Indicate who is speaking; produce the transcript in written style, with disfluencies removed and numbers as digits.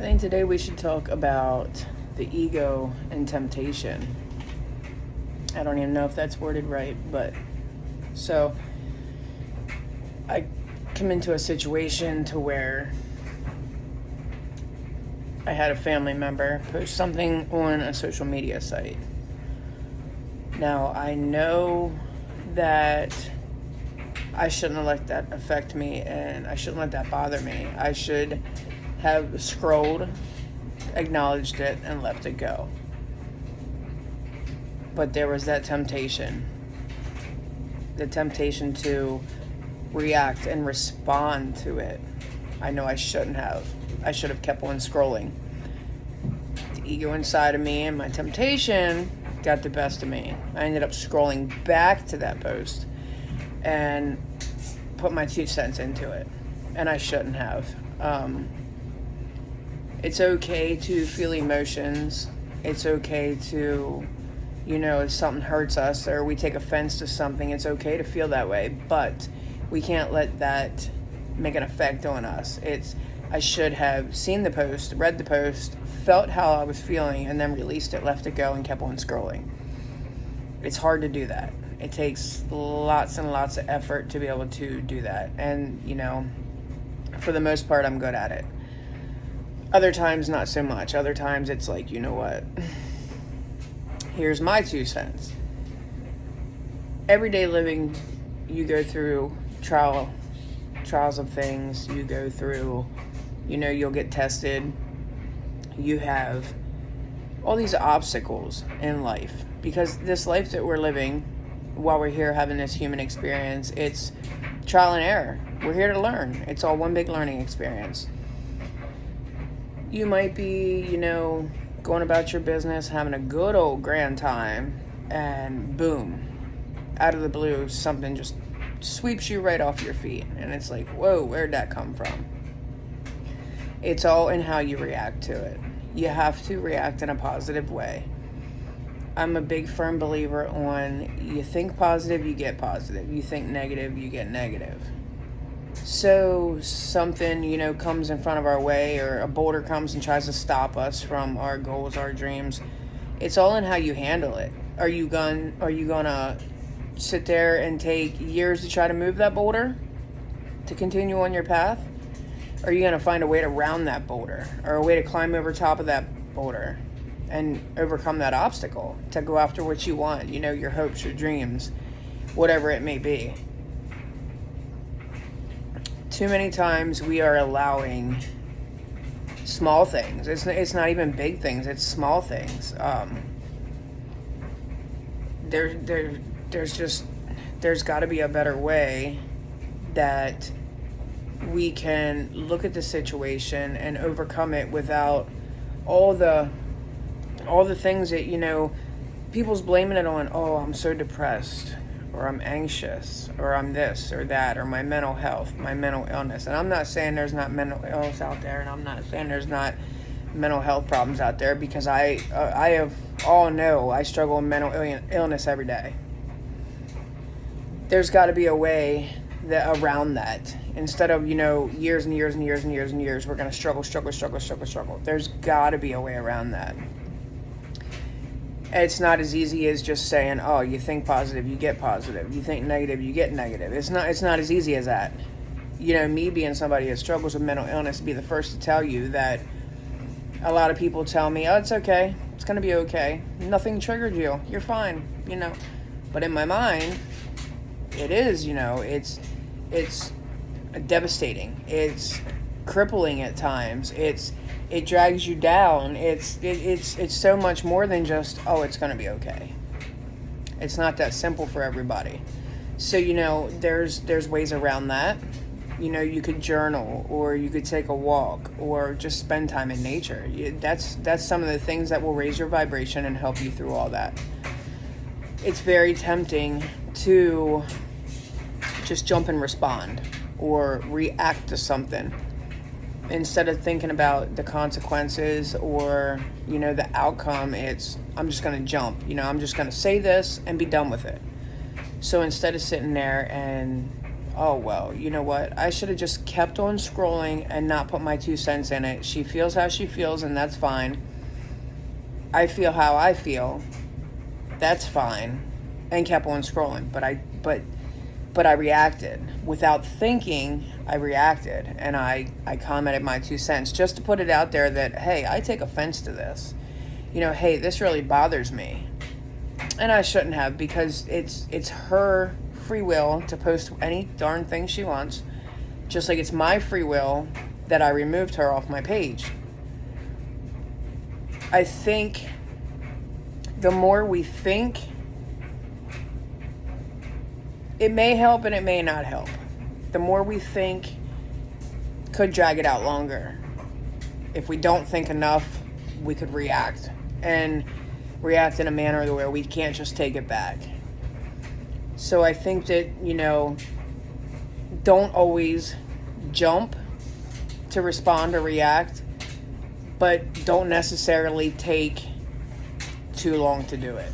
Speaker 1: I think today we should talk about the ego and temptation. I don't even know if that's worded right, but so I come into a situation to where I had a family member post something on a social media site. Now, I know that I shouldn't have let that affect me and I shouldn't let that bother me. I should have scrolled, acknowledged it, and left it go. But there was that temptation. The temptation to react and respond to it. I know I shouldn't have. I should have kept on scrolling. The ego inside of me and my temptation got the best of me. I ended up scrolling back to that post and put my 2 cents into it. And I shouldn't have. It's okay to feel emotions. It's okay to, if something hurts us or we take offense to something, it's okay to feel that way. But we can't let that make an effect on us. I should have seen the post, read the post, felt how I was feeling, and then released it, left it go, and kept on scrolling. It's hard to do that. It takes lots and lots of effort to be able to do that. And, for the most part, I'm good at it. Other times, not so much. Other times, it's like, you know what? Here's my 2 cents. Everyday living, you go through trials of things. You go through, you'll get tested. You have all these obstacles in life. Because this life that we're living, while we're here having this human experience, it's trial and error. We're here to learn. It's all one big learning experience. You might be, going about your business, having a good old grand time, and boom, out of the blue, something just sweeps you right off your feet. And it's like, whoa, where'd that come from? It's all in how you react to it. You have to react in a positive way. I'm a big firm believer on you think positive, you get positive. You think negative, you get negative. So something, comes in front of our way, or a boulder comes and tries to stop us from our goals, our dreams. It's all in how you handle it. Are you gonna sit there and take years to try to move that boulder to continue on your path? Or are you gonna find a way to round that boulder, or a way to climb over top of that boulder and overcome that obstacle to go after what you want, your hopes, your dreams, whatever it may be? Too many times we are allowing small things. It's not even big things. It's small things. There's got to be a better way that we can look at the situation and overcome it without all the things that people's blaming it on. Oh, I'm so depressed, or I'm anxious, or I'm this or that, or my mental health, my mental illness. And I'm not saying there's not mental illness out there, and I'm not saying there's not mental health problems out there, because I struggle with mental illness every day. There's got to be a way around that. Instead of, years and years and years and years and years, we're going to struggle. There's got to be a way around that. It's not as easy as just saying, oh, you think positive, you get positive. You think negative, you get negative. It's not as easy as that. Me being somebody that struggles with mental illness, be the first to tell you that a lot of people tell me, oh, it's okay. It's going to be okay. Nothing triggered you. You're fine, But in my mind, it is, it's devastating. It's crippling at times. It drags you down. It's so much more than just, oh, it's going to be okay. It's not that simple for everybody. So, there's ways around that. You could journal, or you could take a walk, or just spend time in nature. That's some of the things that will raise your vibration and help you through all that. It's very tempting to just jump and respond or react to something, instead of thinking about the consequences or, the outcome. I'm just going to jump. I'm just going to say this and be done with it. So instead of sitting there and oh, well, you know what? I should have just kept on scrolling and not put my 2 cents in it. She feels how she feels, and that's fine. I feel how I feel. That's fine. And kept on scrolling. But I reacted. Without thinking, I reacted. And I commented my 2 cents just to put it out there that, hey, I take offense to this. You know, hey, this really bothers me. And I shouldn't have, because it's her free will to post any darn thing she wants. Just like it's my free will that I removed her off my page. I think the more we think, it may help and it may not help. The more we think could drag it out longer. If we don't think enough, we could react. And react in a manner where we can't just take it back. So I think that, you know, don't always jump to respond or react, but don't necessarily take too long to do it.